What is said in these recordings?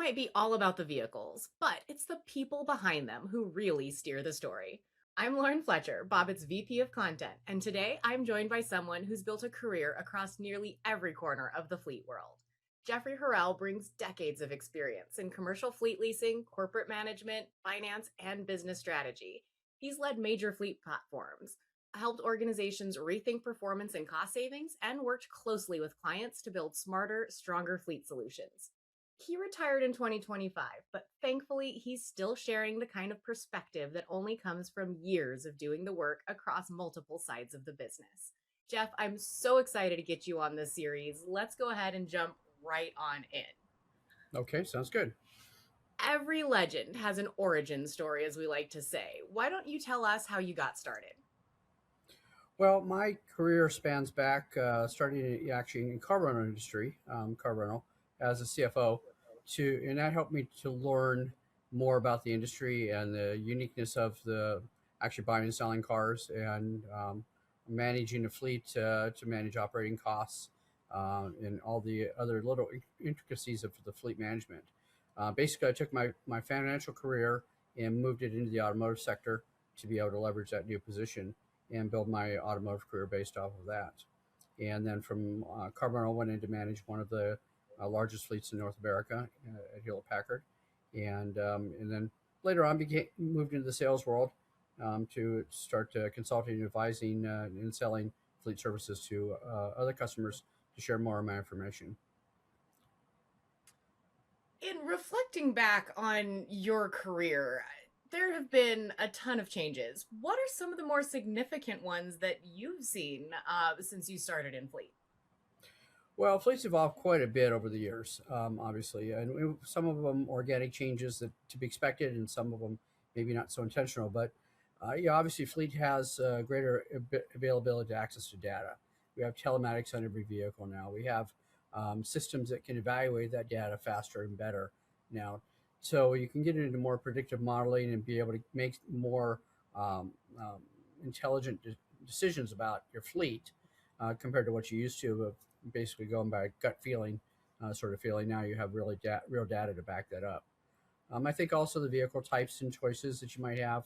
might be all about the vehicles, but it's the people behind them who really steer the story. I'm Lauren Fletcher, Bobbitt's VP of Content, and today I'm joined by someone who's built a career across nearly every corner of the fleet world. Jeffrey Hurrell brings decades of experience in commercial fleet leasing, corporate management, finance, and business strategy. He's led major fleet platforms, helped organizations rethink performance and cost savings, and worked closely with clients to build smarter, stronger fleet solutions. He retired in 2025, but thankfully, he's still sharing the kind of perspective that only comes from years of doing the work across multiple sides of the business. Jeff, I'm so excited to get you on this series. Let's go ahead and jump right on in. Okay, sounds good. Every legend has an origin story, as we like to say. Why don't you tell us how you got started? Well, my career spans back, starting actually in car rental industry, car rental as a CFO, and that helped me to learn more about the industry and the uniqueness of the actually buying and selling cars and managing a fleet to manage operating costs and all the other little intricacies of the fleet management. Basically, I took my financial career and moved it into the automotive sector to be able to leverage that new position and build my automotive career based off of that. And then from Carbon, I went in to manage one of the largest fleets in North America at Hewlett Packard, and then later on moved into the sales world to start consulting and advising and selling fleet services to other customers to share more of my information. In reflecting back on your career, there have been a ton of changes. What are some of the more significant ones that you've seen since you started in fleet? Well, fleets evolved quite a bit over the years, obviously, and some of them organic changes that to be expected, and some of them maybe not so intentional. But yeah, obviously, fleet has greater availability to access to data. We have telematics on every vehicle now. We have systems that can evaluate that data faster and better now, so you can get into more predictive modeling and be able to make more um, um, intelligent decisions about your fleet compared to what you used to of basically going by gut feeling, sort of feeling. Now you have real data to back that up. I think also the vehicle types and choices that you might have,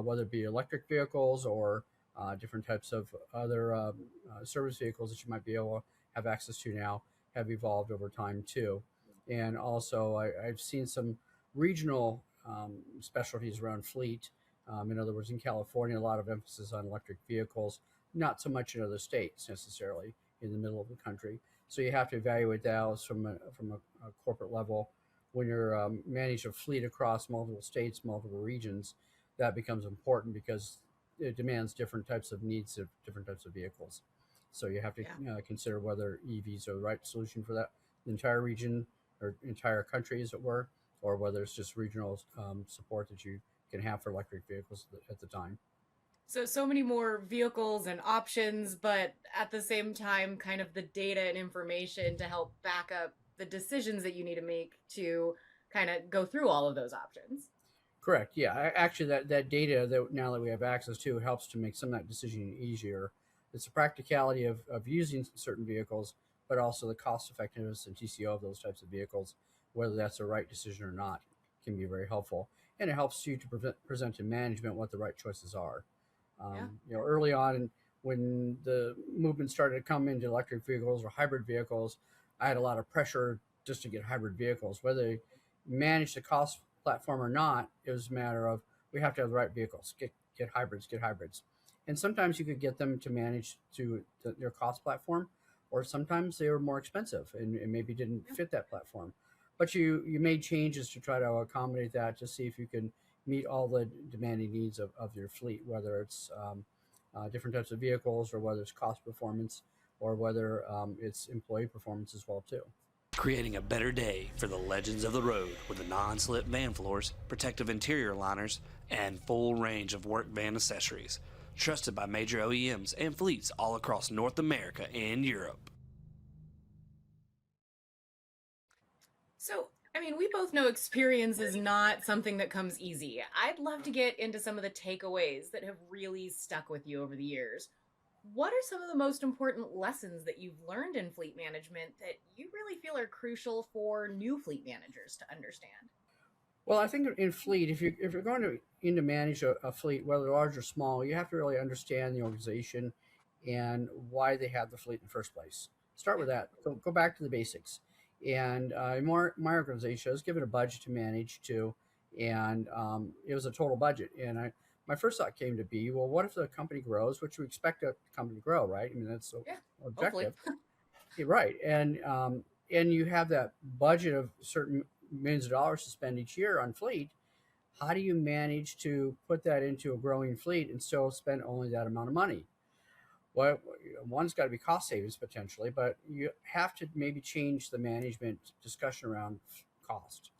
whether it be electric vehicles or different types of other service vehicles that you might be able to have access to now, have evolved over time too. And also, I've seen some regional specialties around fleet. In other words, in California, a lot of emphasis on electric vehicles, not so much in other states necessarily in the middle of the country. So you have to evaluate that from a corporate level. When you're manage a fleet across multiple states, multiple regions, that becomes important because it demands different types of needs of different types of vehicles. So you have to Yeah. consider whether EVs are the right solution for that entire region or entire country, as it were, or whether it's just regional support that you can have for electric vehicles at the time. So many more vehicles and options, but at the same time, kind of the data and information to help back up the decisions that you need to make to kind of go through all of those options. Correct. Yeah. Actually, that data that now that we have access to helps to make some of that decision easier. It's the practicality of using certain vehicles, but also the cost effectiveness and TCO of those types of vehicles, whether that's the right decision or not, can be very helpful. And it helps you to present to management what the right choices are. Yeah. Early on when the movement started to come into electric vehicles or hybrid vehicles, I had a lot of pressure just to get hybrid vehicles, whether they manage the cost platform or not. It was a matter of we have to have the right vehicles. Get hybrids, and sometimes you could get them to manage to their cost platform, or sometimes they were more expensive and maybe didn't Yeah. fit that platform. But you made changes to try to accommodate that to see if you can meet all the demanding needs of your fleet, whether it's different types of vehicles or whether it's cost performance or whether it's employee performance as well too. Creating a better day for the legends of the road with the non-slip van floors, protective interior liners, and full range of work van accessories. Trusted by major OEMs and fleets all across North America and Europe. So, I mean, we both know experience is not something that comes easy. I'd love to get into some of the takeaways that have really stuck with you over the years. What are some of the most important lessons that you've learned in fleet management that you really feel are crucial for new fleet managers to understand? Well, I think in fleet, if you're going to in to manage a fleet, whether large or small, you have to really understand the organization and why they have the fleet in the first place. Start Yeah. with that. Go back to the basics. And my organization, I was given a budget to manage to, and it was a total budget. And my first thought came to be, well, what if the company grows, which we expect a company to grow, right? I mean, that's the Yeah. Hopefully. objective. Yeah, right, and you have that budget of certain millions of dollars to spend each year on fleet. How do you manage to put that into a growing fleet and still spend only that amount of money? Well, one's got to be cost savings potentially, but you have to maybe change the management discussion around cost.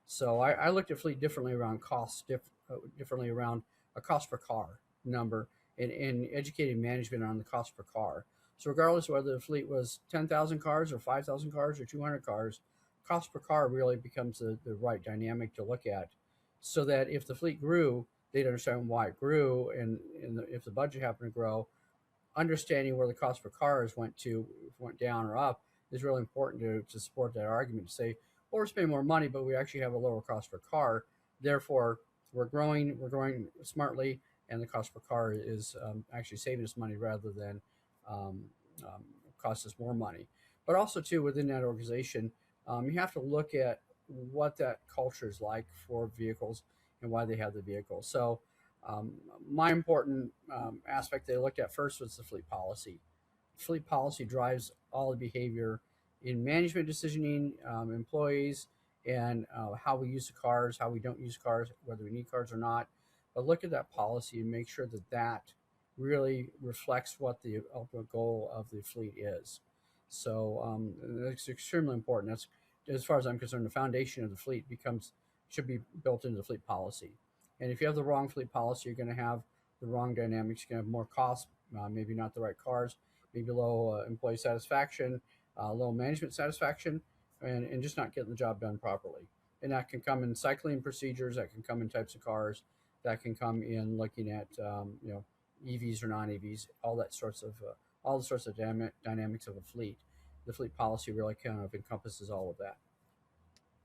So I looked at fleet differently around differently around a cost per car number and educating management on the cost per car. So regardless of whether the fleet was 10,000 cars or 5,000 cars or 200 cars, cost per car really becomes the right dynamic to look at, so that if the fleet grew, they'd understand why it grew, and if the budget happened to grow, understanding where the cost per cars went down or up is really important to support that argument to say, well, we're spending more money, but we actually have a lower cost per car. Therefore, we're growing smartly, and the cost per car is actually saving us money rather than um, um, cost us more money. But also, too, within that organization, you have to look at what that culture is like for vehicles and why they have the vehicle. So, um, my important aspect they looked at first was the fleet policy. Fleet policy drives all the behavior in management decisioning, employees, and how we use the cars, how we don't use cars, whether we need cars or not. But look at that policy and make sure that that really reflects what the ultimate goal of the fleet is. So that's extremely important. That's, as far as I'm concerned, the foundation of the fleet becomes should be built into the fleet policy. And if you have the wrong fleet policy, you're going to have the wrong dynamics. You're going to have more costs, maybe not the right cars, maybe low employee satisfaction, low management satisfaction, and just not getting the job done properly. And that can come in cycling procedures, that can come in types of cars, that can come in looking at EVs or non-EVs, all the sorts of dynamics of a fleet. The fleet policy really kind of encompasses all of that.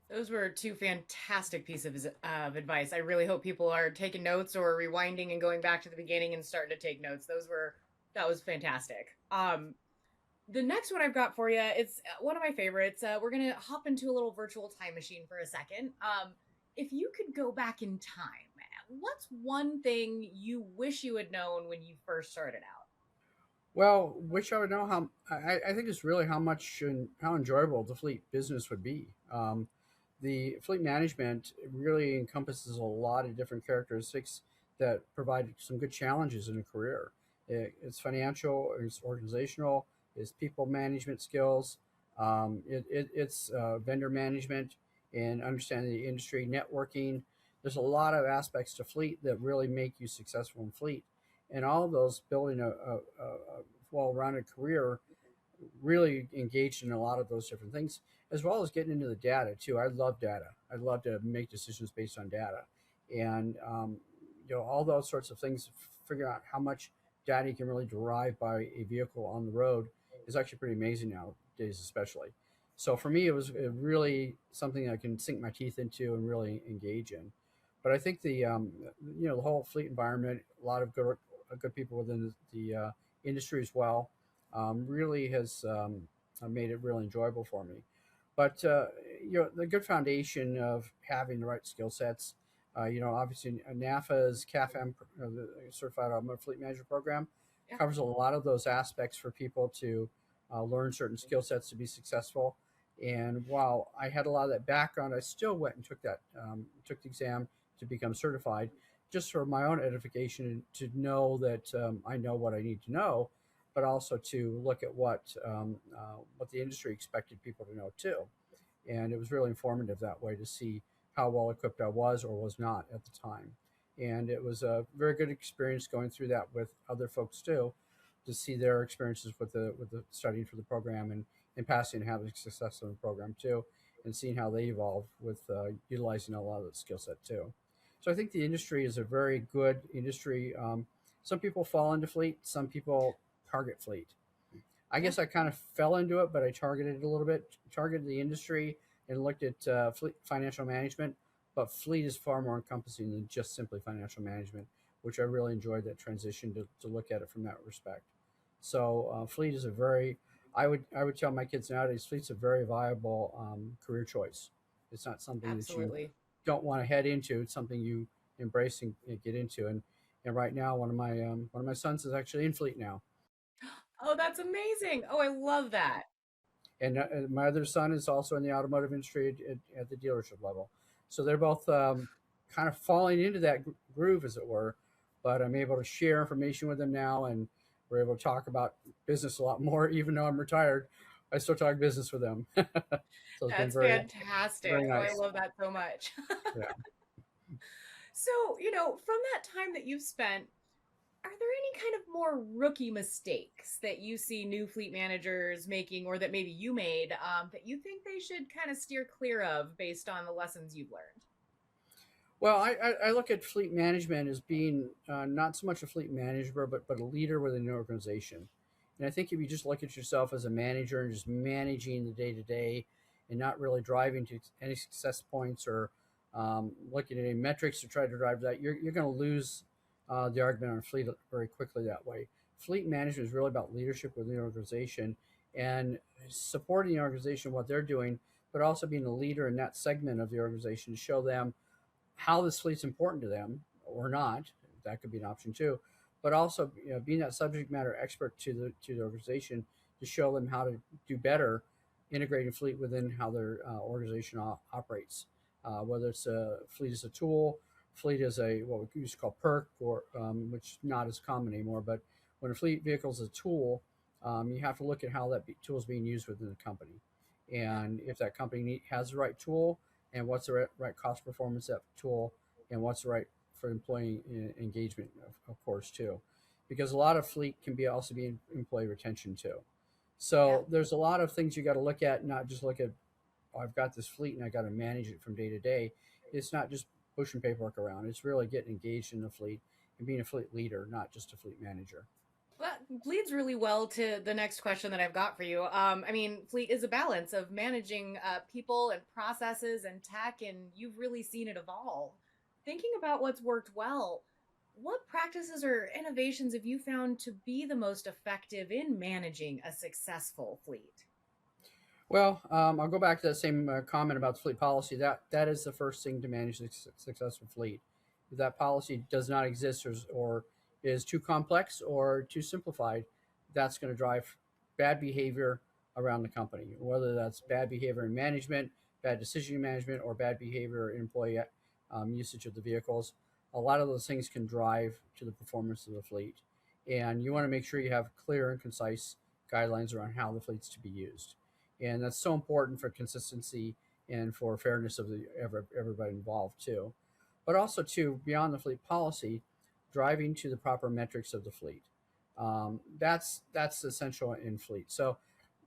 Those were two fantastic pieces of advice. I really hope people are taking notes or rewinding and going back to the beginning and starting to take notes. That was fantastic. The next one I've got for you, it's one of my favorites. We're going to hop into a little virtual time machine for a second. If you could go back in time, what's one thing you wish you had known when you first started out? Well, which I would know how. I think it's really how much and how enjoyable the fleet business would be. The fleet management really encompasses a lot of different characteristics that provide some good challenges in a career. It's financial, it's organizational, it's people management skills, it's vendor management and understanding the industry, networking. There's a lot of aspects to fleet that really make you successful in fleet, and all of those building a well-rounded career really engaged in a lot of those different things, as well as getting into the data too. I love data. I love to make decisions based on data, and all those sorts of things. Figuring out how much data you can really derive by a vehicle on the road is actually pretty amazing nowadays, especially. So for me, it was really something I can sink my teeth into and really engage in. But I think the whole fleet environment, a lot of good people within the industry as well, really has made it really enjoyable for me. But the good foundation of having the right skill sets. Obviously NAFA's CAFM, the Certified Automotive Fleet Management Program, Yeah. covers a lot of those aspects for people to learn certain skill sets to be successful. And while I had a lot of that background, I still went and took the exam to become certified, just for my own edification, to know that I know what I need to know, but also to look at what the industry expected people to know too. And it was really informative that way to see how well equipped I was or was not at the time. And it was a very good experience going through that with other folks too, to see their experiences with the studying for the program and passing and having success in the program too, and seeing how they evolve with utilizing a lot of the skill set too. So I think the industry is a very good industry. Some people fall into fleet, some people target fleet. I guess I kind of fell into it, but I targeted it a little bit, targeted the industry and looked at fleet financial management. But fleet is far more encompassing than just simply financial management, which I really enjoyed that transition to look at it from that respect. So fleet is a very, I would tell my kids nowadays, fleet's a very viable career choice. It's not something that you Absolutely. don't want to head into. It's something you embrace and get into. And right now, one of my sons is actually in fleet now, Oh, that's amazing. Oh, I love that. and my other son is also in the automotive industry at the dealership level. So they're both kind of falling into that groove, as it were. But I'm able to share information with them now, and we're able to talk about business a lot more. Even though I'm retired, I still talk business with them. So it's been That's very, fantastic. very Oh, I nice. love that so much. Yeah. So, from that time that you've spent, are there any kind of more rookie mistakes that you see new fleet managers making, or that maybe you made, that you think they should kind of steer clear of based on the lessons you've learned? Well, I look at fleet management as being not so much a fleet manager, but a leader within an organization. And I think if you just look at yourself as a manager and just managing the day to day, and not really driving to any success points or looking at any metrics to try to drive that, you're going to lose the argument on fleet very quickly that way. Fleet management is really about leadership within the organization and supporting the organization what they're doing, but also being a leader in that segment of the organization to show them how this fleet's important to them or not. That could be an option too. But also, being that subject matter expert to the organization to show them how to do better integrating fleet within how their organization operates. Whether it's a fleet as a tool, fleet as a what we used to call perk, or which is not as common anymore. But when a fleet vehicle is a tool, you have to look at how that tool is being used within the company, and if that company has the right tool, and what's the right cost performance of that tool, and what's the right for employee engagement, of course, too, because a lot of fleet can be also be employee retention too. Yeah. So there's a lot of things you got to look at, not just look at, oh, I've got this fleet and I got to manage it from day to day. It's not just pushing paperwork around. It's really getting engaged in the fleet and being a fleet leader, not just a fleet manager. That leads really well to the next question that I've got for you. I mean, fleet is a balance of managing people and processes and tech, and you've really seen it evolve. Thinking about what's worked well, what practices or innovations have you found to be the most effective in managing a successful fleet? Well, I'll go back to that same comment about the fleet policy. That is the first thing to manage a successful fleet. If that policy does not exist, or is too complex or too simplified, that's going to drive bad behavior around the company. Whether that's bad behavior in management, bad decision management, or bad behavior in employee usage of the vehicles, a lot of those things can drive to the performance of the fleet. And you want to make sure you have clear and concise guidelines around how the fleet's to be used, and that's so important for consistency and for fairness of everybody involved too. But also too, beyond the fleet policy, driving to the proper metrics of the fleet. That's essential in fleet. So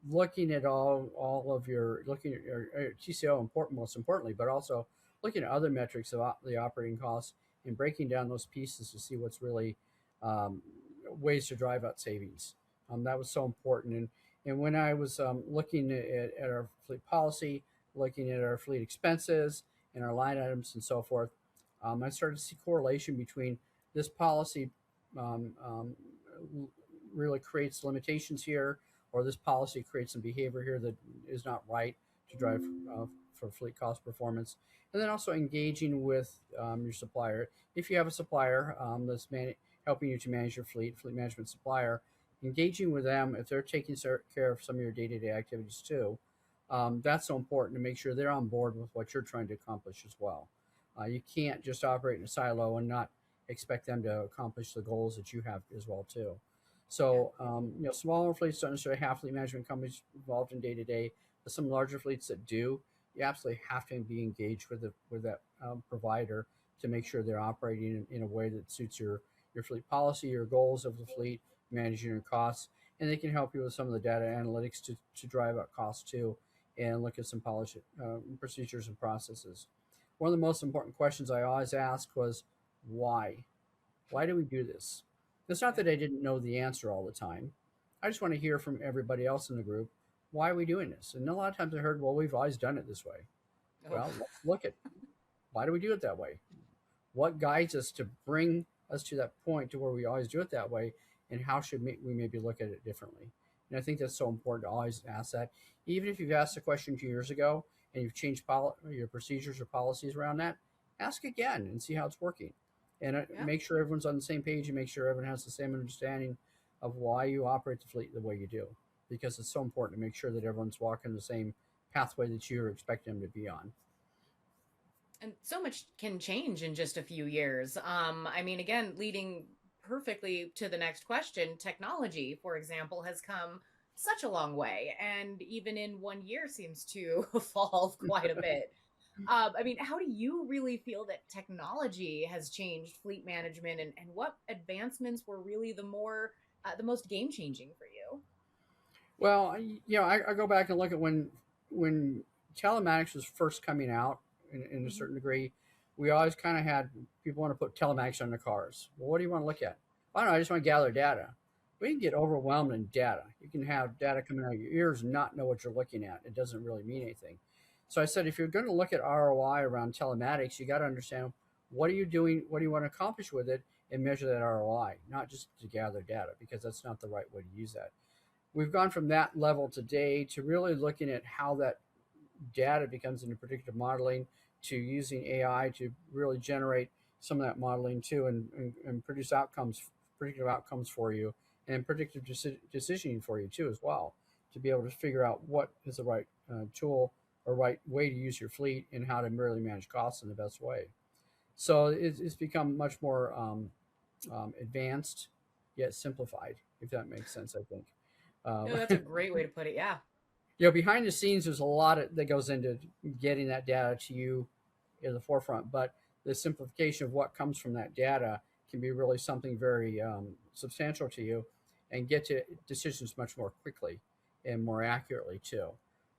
looking at all of your looking at your TCO important most importantly, but also looking at other metrics of the operating costs and breaking down those pieces to see what's really um, ways to drive out savings. That was so important. And when I was looking at our fleet policy, looking at our fleet expenses and our line items and so forth, I started to see correlation between this policy um, um, really creates limitations here, or this policy creates some behavior here that is not right to drive for fleet cost performance. And then also engaging with your supplier. If you have a supplier helping you to manage your fleet management supplier, engaging with them if they're taking care of some of your day-to-day activities too. That's so important to make sure they're on board with what you're trying to accomplish as well. You can't just operate in a silo and not expect them to accomplish the goals that you have as well too. Yeah. So smaller fleets don't necessarily have fleet management companies involved in day to day, but some larger fleets that do, you absolutely have to be engaged with that provider to make sure they're operating in a way that suits your fleet policy, your goals of the fleet, managing your costs, and they can help you with some of the data analytics to drive out costs too, and look at some policy procedures and processes. One of the most important questions I always asked was why? Why do we do this? It's not Yeah. that I didn't know the answer all the time. I just want to hear from everybody else in the group. Why are we doing this? And a lot of times I heard, well, we've always done it this way. Oh. Well, let's look at why do we do it that way? What guides us to bring us to that point to where we always do it that way, and how should we maybe look at it differently? And I think that's so important to always ask that. Even if you've asked a question 2 years ago and you've changed your procedures or policies around that, ask again and see how it's working. And Yeah. make sure everyone's on the same page and make sure everyone has the same understanding of why you operate the fleet the way you do. Because it's so important to make sure that everyone's walking the same pathway that you're expecting them to be on. And so much can change in just a few years. I mean, again, leading perfectly to the next question, technology, for example, has come such a long way, and even in 1 year seems to evolve quite a bit. I mean, how do you really feel that technology has changed fleet management, and what advancements were really the most game changing for you? Well, I go back and look at when telematics was first coming out in a Mhm. certain degree. We always kind of had people want to put telematics on their cars. Well, what do you want to look at? I don't know. I just want to gather data. We can get overwhelmed in data. You can have data coming out of your ears and not know what you're looking at. It doesn't really mean anything. So I said, if you're going to look at ROI around telematics, you got to understand what are you doing, what do you want to accomplish with it, and measure that ROI, not just to gather data, because that's not the right way to use that. We've gone from that level today to really looking at how that data becomes into predictive modeling, to using AI to really generate some of that modeling too, and produce predictive outcomes for you, and predictive decisioning for you too as well, to be able to figure out what is the right tool or right way to use your fleet and how to really manage costs in the best way. So it's become much more advanced yet simplified, if that makes sense. I think. No, that's a great way to put it. Yeah. Behind the scenes, there's a lot that goes into getting that data to you in the forefront, but the simplification of what comes from that data can be really something very substantial to you, and get to decisions much more quickly and more accurately too,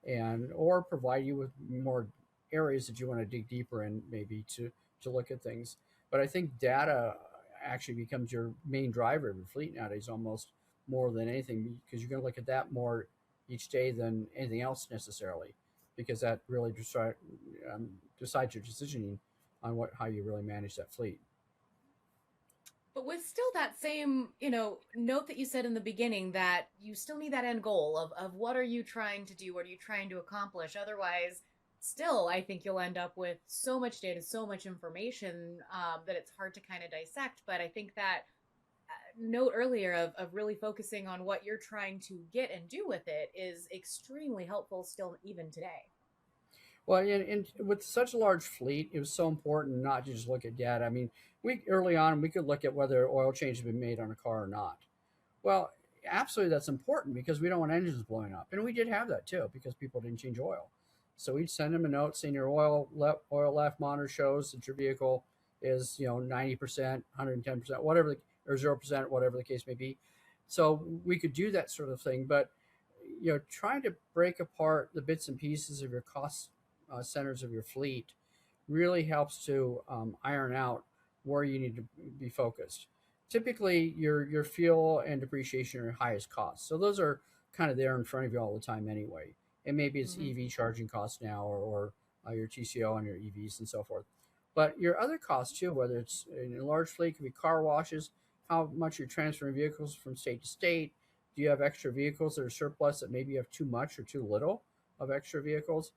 and or provide you with more areas that you want to dig deeper in, maybe to look at things. But I think data actually becomes your main driver of your fleet nowadays, almost more than anything, because you're going to look at that more each day than anything else necessarily, because that really decides your decisioning on how you really manage that fleet. But with still that same, note that you said in the beginning, that you still need that end goal of what are you trying to do? What are you trying to accomplish? Otherwise, still, I think you'll end up with so much data, so much information, that it's hard to kind of dissect. But I think that note earlier of really focusing on what you're trying to get and do with it is extremely helpful still, even today. Well, and with such a large fleet, it was so important not to just look at data. I mean, we early on we could look at whether oil change had been made on a car or not. Well, absolutely, that's important because we don't want engines blowing up, and we did have that too because people didn't change oil. So we'd send them a note saying your oil left monitor shows that your vehicle is 90%, 110%, whatever, or 0%, whatever the case may be. So we could do that sort of thing, but trying to break apart the bits and pieces of your cost centers of your fleet really helps to iron out where you need to be focused. Typically, your fuel and depreciation are your highest costs, so those are kind of there in front of you all the time anyway. And maybe it's Hmm. EV charging costs now, or your TCO on your EVs and so forth. But your other costs too, whether it's in a large fleet, could be car washes, how much you're transferring vehicles from state to state. Do you have extra vehicles that are surplus that maybe you have too much or too little of extra vehicles?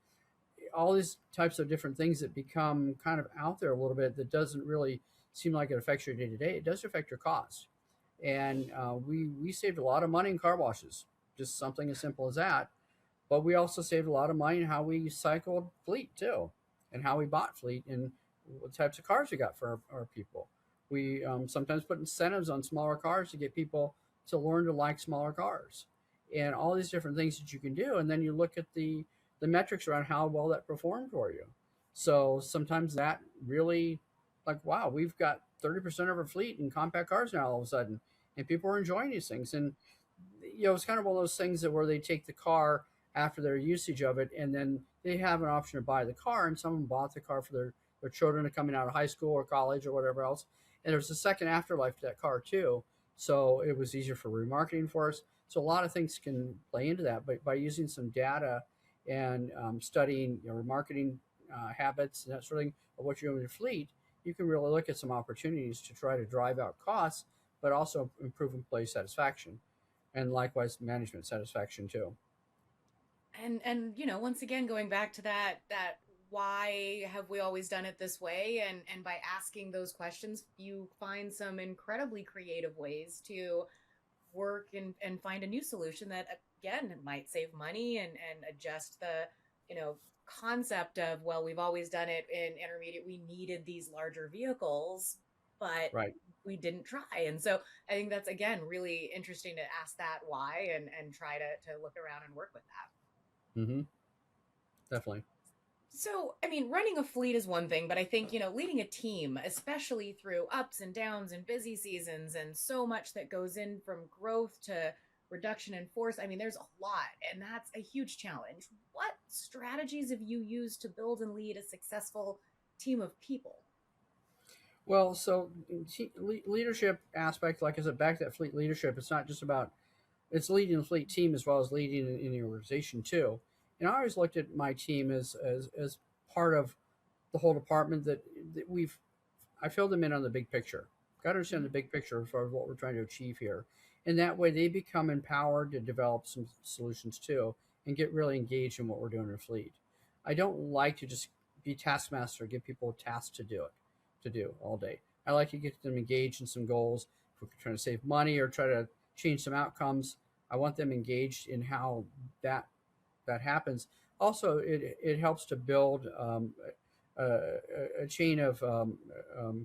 All these types of different things that become kind of out there a little bit, that doesn't really seem like it affects your day to day. It does affect your cost. And we saved a lot of money in car washes, just something as simple as that. But we also saved a lot of money in how we cycled fleet too, and how we bought fleet, and what types of cars we got for our people. We sometimes put incentives on smaller cars to get people to learn to like smaller cars, and all these different things that you can do. And then you look at the metrics around how well that performed for you. So sometimes that really, like, wow, we've got 30% of our fleet in compact cars now all of a sudden, and people are enjoying these things. And it's kind of one of those things that where they take the car after their usage of it, and then they have an option to buy the car, and someone bought the car for their children are coming out of high school or college or whatever else. And there's a second afterlife to that car too. So it was easier for remarketing for us. So a lot of things can play into that, but by using some data and studying your marketing habits and that sort of thing of what you're doing with your fleet, you can really look at some opportunities to try to drive out costs, but also improve employee satisfaction and likewise management satisfaction too. And once again, going back to that why have we always done it this way, and by asking those questions, you find some incredibly creative ways to work and find a new solution that again might save money and adjust the you know concept of, well, we've always done it in intermediate, we needed these larger vehicles, but Right. we didn't try. And so I think that's again really interesting to ask that why, and try to look around and work with that. Mm-hmm. Definitely. So, I mean, running a fleet is one thing, but I think, leading a team, especially through ups and downs and busy seasons and so much that goes in from growth to reduction in force, I mean, there's a lot, and that's a huge challenge. What strategies have you used to build and lead a successful team of people? Well, so leadership aspect, like I said, back to that fleet leadership, it's not just about it's leading the fleet team as well as leading in the organization too. And I always looked at my team as part of the whole department that I fill them in on the big picture. Got to understand the Mhm. big picture as far as what we're trying to achieve here. And that way they become empowered to develop some solutions too and get really engaged in what we're doing in the fleet. I don't like to just be taskmaster, give people tasks to do all day. I like to get them engaged in some goals. If we're trying to save money or try to change some outcomes, I want them engaged in how that that happens. Also, it helps to build a, a chain of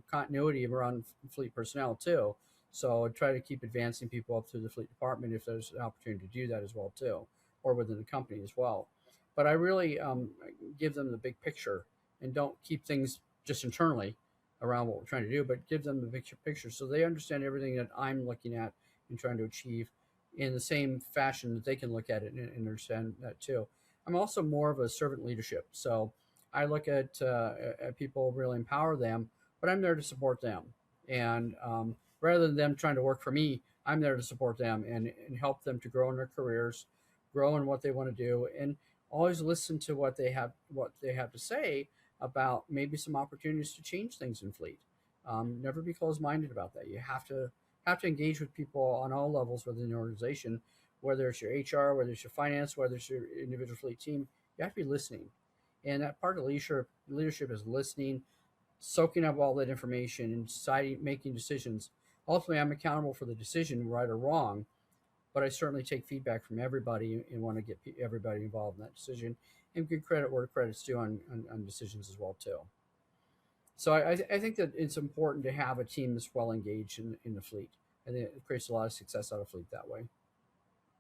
continuity around fleet personnel too. So I try to keep advancing people up through the fleet department if there's an opportunity to do that as well too, or within the company as well. But I really give them the big picture and don't keep things just internally around what we're trying to do, but give them the big picture so they understand everything that I'm looking at and trying to achieve in the same fashion that they can look at it and understand that too. I'm also more of a servant leadership. So I look at people, really empower them, but I'm there to support them. And rather than them trying to work for me, I'm there to support them and help them to grow in their careers, grow in what they want to do, and always listen to what they have to say about maybe some opportunities to change things in fleet. Never be closed minded about that. You have to engage with people on all levels within the organization, whether it's your HR, whether it's your finance, whether it's your individual fleet team. You have to be listening, and that part of leadership is listening, soaking up all that information, and deciding, making decisions. Ultimately, I'm accountable for the decision, right or wrong, but I certainly take feedback from everybody and want to get everybody involved in that decision and give credit where credit's due on decisions as well too. So I think that it's important to have a team that's well engaged in the fleet. I think it creates a lot of success out of fleet that way.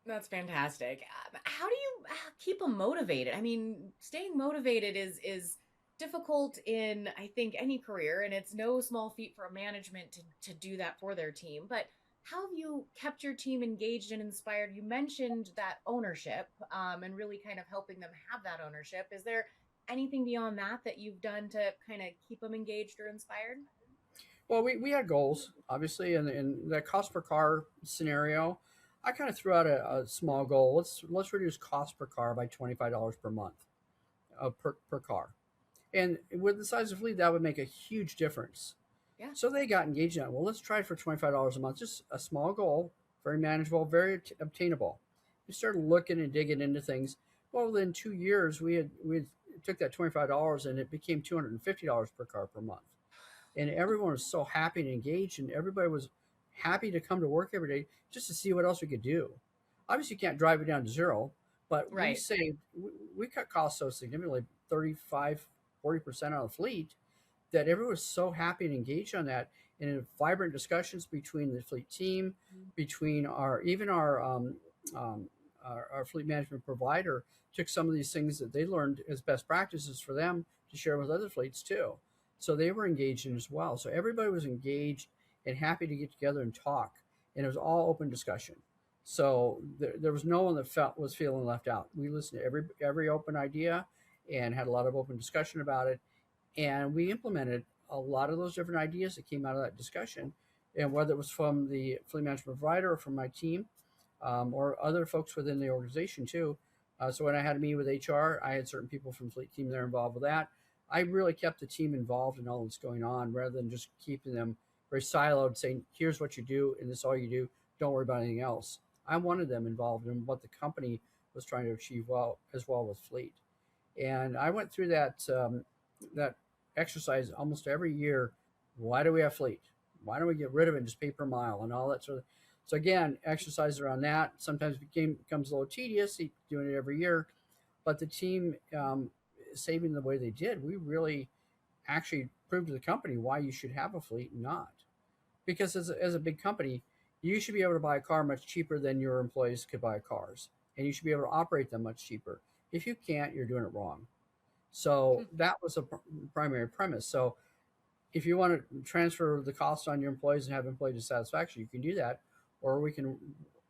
That's fantastic. How do you keep them motivated? I mean, staying motivated is difficult in, I think, any career, and it's no small feat for a management to do that for their team. But how have you kept your team engaged and inspired? You mentioned that ownership, and really kind of helping them have that ownership. Is there anything beyond that that you've done to kind of keep them engaged or inspired? Well, we had goals, obviously, and in that cost per car scenario, I kind of threw out a small goal. Let's reduce cost per car by $25 per month, per car. And with the size of fleet, that would make a huge difference. Yeah. So they got engaged in it. Well, let's try it for $25 a month, just a small goal, very manageable, very obtainable. We started looking and digging into things. Well, within 2 years, we took that $25 and it became $250 per car per month, and everyone was so happy and engaged, and everybody was happy to come to work every day just to see what else we could do. Obviously, you can't drive it down to zero, but Right. we cut costs so significantly, 35-40% on the fleet, that everyone was so happy and engaged on that. And in vibrant discussions between the fleet team, between um, our fleet management provider, took some of these things that they learned as best practices for them to share with other fleets too. So they were engaged in as well. So everybody was engaged and happy to get together and talk, and it was all open discussion. So there was no one that was feeling left out. We listened to every open idea and had a lot of open discussion about it, and we implemented a lot of those different ideas that came out of that discussion. And whether it was from the fleet management provider or from my team, or other folks within the organization too. So when I had to meet with HR, I had certain people from fleet team there involved with that. I really kept the team involved in all that's going on rather than just keeping them very siloed, saying, here's what you do, and this is all you do. Don't worry about anything else. I wanted them involved in what the company was trying to achieve well as well with fleet. And I went through that exercise almost every year. Why do we have fleet? Why don't we get rid of it and just pay per mile and all that sort of. So again, exercise around that sometimes becomes a little tedious doing it every year, but the team saving the way they did, we really actually proved to the company why you should have a fleet and not. Because as a big company, you should be able to buy a car much cheaper than your employees could buy cars, and you should be able to operate them much cheaper. If you can't, you're doing it wrong. So that was a primary premise. So if you want to transfer the cost on your employees and have employee dissatisfaction, you can do that, or we can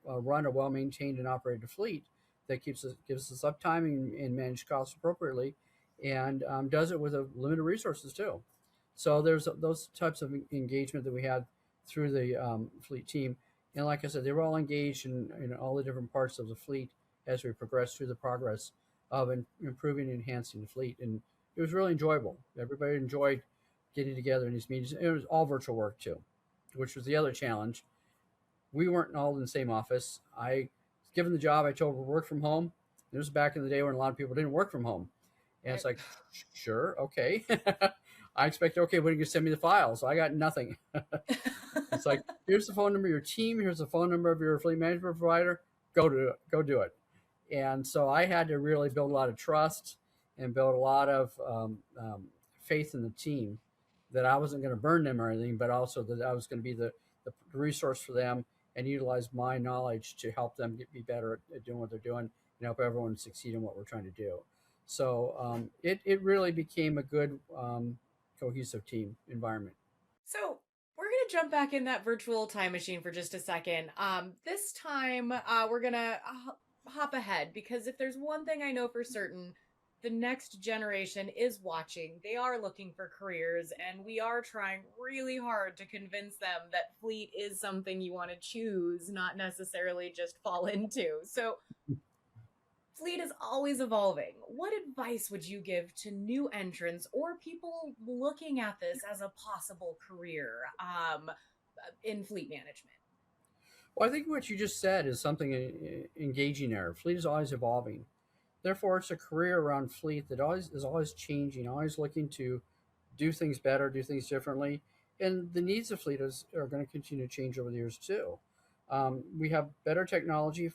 run a well-maintained and operated fleet that gives us uptime and manage costs appropriately, and does it with a limited resources too. So there's those types of engagement that we had through the fleet team, and like I said, they were all engaged in all the different parts of the fleet as we progressed through the progress of improving and enhancing the fleet, and it was really enjoyable. Everybody enjoyed getting together in these meetings. It was all virtual work too, which was the other challenge. We weren't all in the same office. I, given the job, I told her work from home. It was back in the day when a lot of people didn't work from home. And it's like, sure, okay. I expect, okay, when are you going to send me the files? So I got nothing. It's like, here's the phone number of your team. Here's the phone number of your fleet management provider. Go do it. And so I had to really build a lot of trust and build a lot of faith in the team that I wasn't going to burn them or anything, but also that I was going to be the resource for them and utilize my knowledge to help them be better at doing what they're doing and help everyone succeed in what we're trying to do. So it really became a good cohesive team environment. So we're going to jump back in that virtual time machine for just a second. This time we're going to hop ahead, because if there's one thing I know for certain, the next generation is watching. They are looking for careers, and we are trying really hard to convince them that fleet is something you want to choose, not necessarily just fall into. So fleet is always evolving. What advice would you give to new entrants or people looking at this as a possible career in fleet management? Well, I think what you just said is something engaging there. Fleet is always evolving. Therefore, it's a career around fleet that is always changing, always looking to do things better, do things differently. And the needs of fleet are going to continue to change over the years too. We have better technology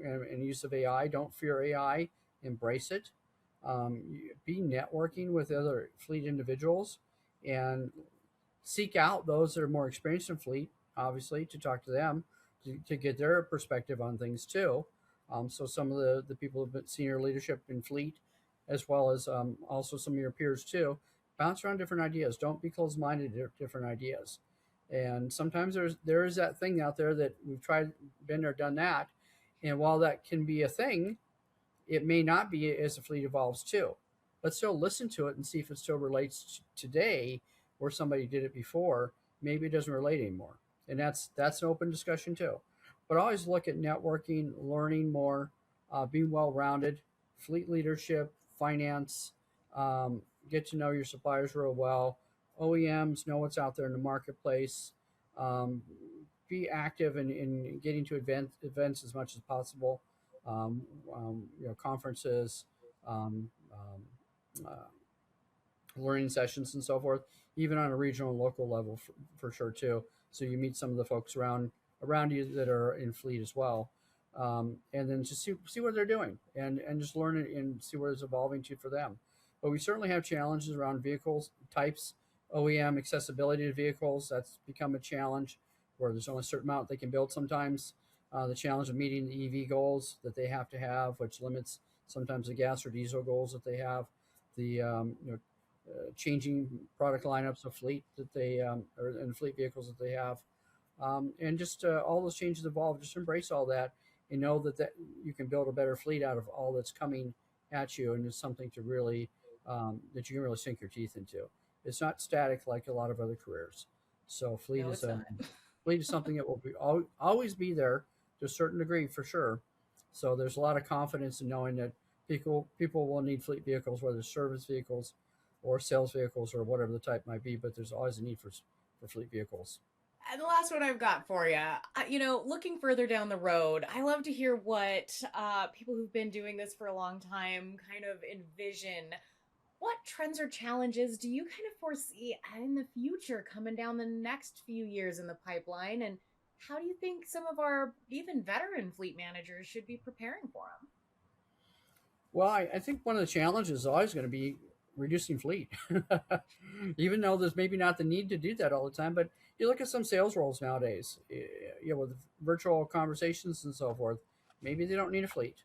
and use of AI. Don't fear AI, embrace it. Be networking with other fleet individuals and seek out those that are more experienced in fleet, obviously, to talk to them to get their perspective on things too. So some of the people have been senior leadership in fleet, as well as also some of your peers too. Bounce around different ideas. Don't be closed-minded to different ideas. And sometimes there is that thing out there that we've tried, been there, done that. And while that can be a thing, it may not be as the fleet evolves too. Let's still listen to it and see if it still relates today where somebody did it before. Maybe it doesn't relate anymore. And that's an open discussion too. But always look at networking, learning more, being well-rounded, fleet leadership, finance, get to know your suppliers real well, OEMs, know what's out there in the marketplace, be active in getting to events as much as possible, conferences, learning sessions and so forth, even on a regional and local level for sure too. So you meet some of the folks around you that are in fleet as well. And then just see what they're doing and just learn it and see where it's evolving to for them. But we certainly have challenges around vehicles types, OEM accessibility to vehicles. That's become a challenge where there's only a certain amount they can build sometimes. The challenge of meeting the EV goals that they have to have, which limits sometimes the gas or diesel goals that they have. The changing product lineups of fleet that they and fleet vehicles that they have. And just all those changes evolve. Just embrace all that and know that you can build a better fleet out of all that's coming at you, and it's something to really that you can really sink your teeth into. It's not static like a lot of other careers. So fleet is something that will always be there to a certain degree for sure. So there's a lot of confidence in knowing that people will need fleet vehicles, whether it's service vehicles or sales vehicles or whatever the type might be. But there's always a need for fleet vehicles. And the last one I've got for you, looking further down the road, I love to hear what people who've been doing this for a long time kind of envision. What trends or challenges do you kind of foresee in the future coming down the next few years in the pipeline? And how do you think some of our even veteran fleet managers should be preparing for them? Well, I think one of the challenges is always going to be reducing fleet, even though there's maybe not the need to do that all the time. But you look at some sales roles nowadays, with virtual conversations and so forth. Maybe they don't need a fleet.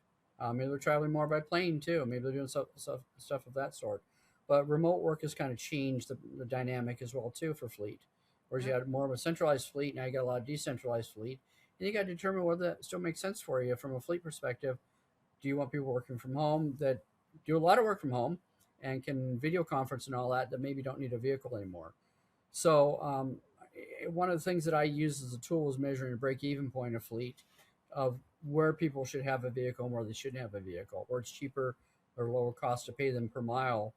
Maybe they're traveling more by plane too. Maybe they're doing stuff of that sort. But remote work has kind of changed the dynamic as well too for fleet. Whereas you had more of a centralized fleet, now you got a lot of decentralized fleet, and you got to determine whether that still makes sense for you from a fleet perspective. Do you want people working from home that do a lot of work from home and can video conference and all that maybe don't need a vehicle anymore? So one of the things that I use as a tool is measuring a break-even point of fleet of where people should have a vehicle and where they shouldn't have a vehicle, where it's cheaper or lower cost to pay them per mile,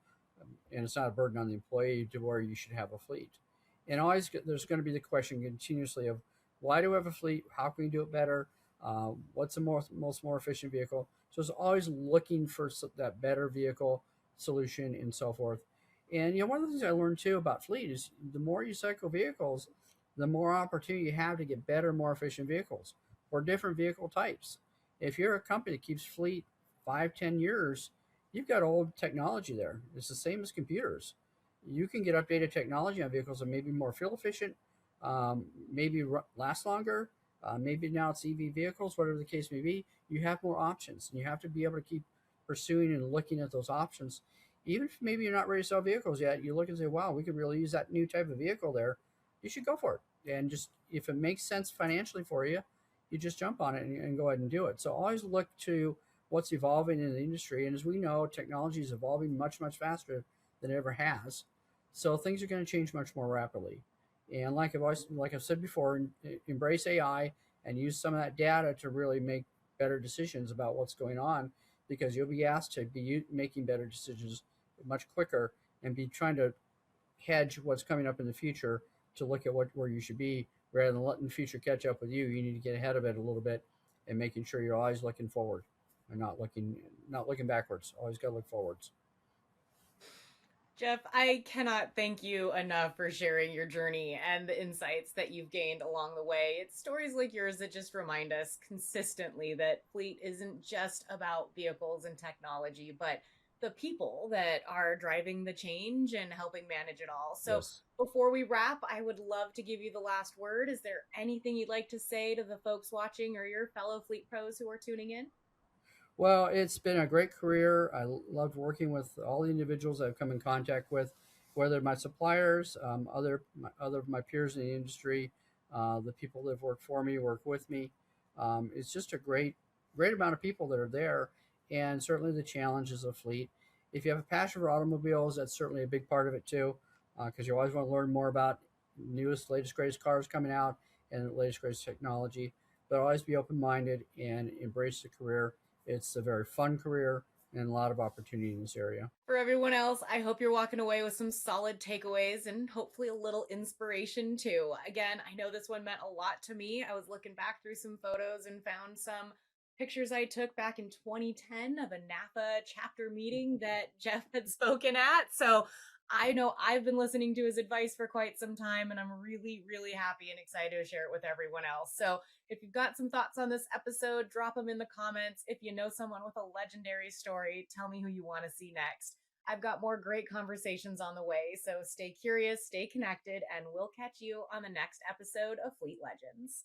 and it's not a burden on the employee to where you should have a fleet. And always there's going to be the question continuously of why do we have a fleet? How can we do it better? What's the most more efficient vehicle? So it's always looking for that better vehicle solution and so forth. And one of the things I learned too about fleet is the more you cycle vehicles, the more opportunity you have to get better, more efficient vehicles or different vehicle types. If you're a company that keeps fleet 5, 10 years, you've got old technology there. It's the same as computers. You can get updated technology on vehicles that may be more fuel efficient, maybe last longer. Maybe now it's EV vehicles, whatever the case may be. You have more options, and you have to be able to keep pursuing and looking at those options. Even if maybe you're not ready to sell vehicles yet, you look and say, "Wow, we could really use that new type of vehicle there." You should go for it, and just if it makes sense financially for you, you just jump on it and go ahead and do it. So always look to what's evolving in the industry, and as we know, technology is evolving much faster than it ever has. So things are going to change much more rapidly. And like I've said before, embrace AI and use some of that data to really make better decisions about what's going on, because you'll be asked to be making better decisions much quicker and be trying to hedge what's coming up in the future to look at where you should be rather than letting the future catch up with you. You need to get ahead of it a little bit and making sure you're always looking forward and not looking backwards. Always got to look forwards. Jeff, I cannot thank you enough for sharing your journey and the insights that you've gained along the way. It's stories like yours that just remind us consistently that fleet isn't just about vehicles and technology, but the people that are driving the change and helping manage it all. So Yes. before we wrap, I would love to give you the last word. Is there anything you'd like to say to the folks watching or your fellow fleet pros who are tuning in? Well, it's been a great career. I loved working with all the individuals I've come in contact with, whether my suppliers, other of my peers in the industry, the people that have worked for me, work with me. It's just a great amount of people that are there, and certainly the challenges of fleet. If you have a passion for automobiles, that's certainly a big part of it too, because you always want to learn more about newest, latest, greatest cars coming out and the latest, greatest technology. But always be open-minded and embrace the career. It's a very fun career and a lot of opportunity in this area. For everyone else, I hope you're walking away with some solid takeaways and hopefully a little inspiration too. Again, I know this one meant a lot to me. I was looking back through some photos and found some pictures I took back in 2010 of a NAPA chapter meeting that Jeff had spoken at. So I know I've been listening to his advice for quite some time, and I'm really, really happy and excited to share it with everyone else. So if you've got some thoughts on this episode, drop them in the comments. If you know someone with a legendary story, tell me who you want to see next. I've got more great conversations on the way, so stay curious, stay connected, and we'll catch you on the next episode of Fleet Legends.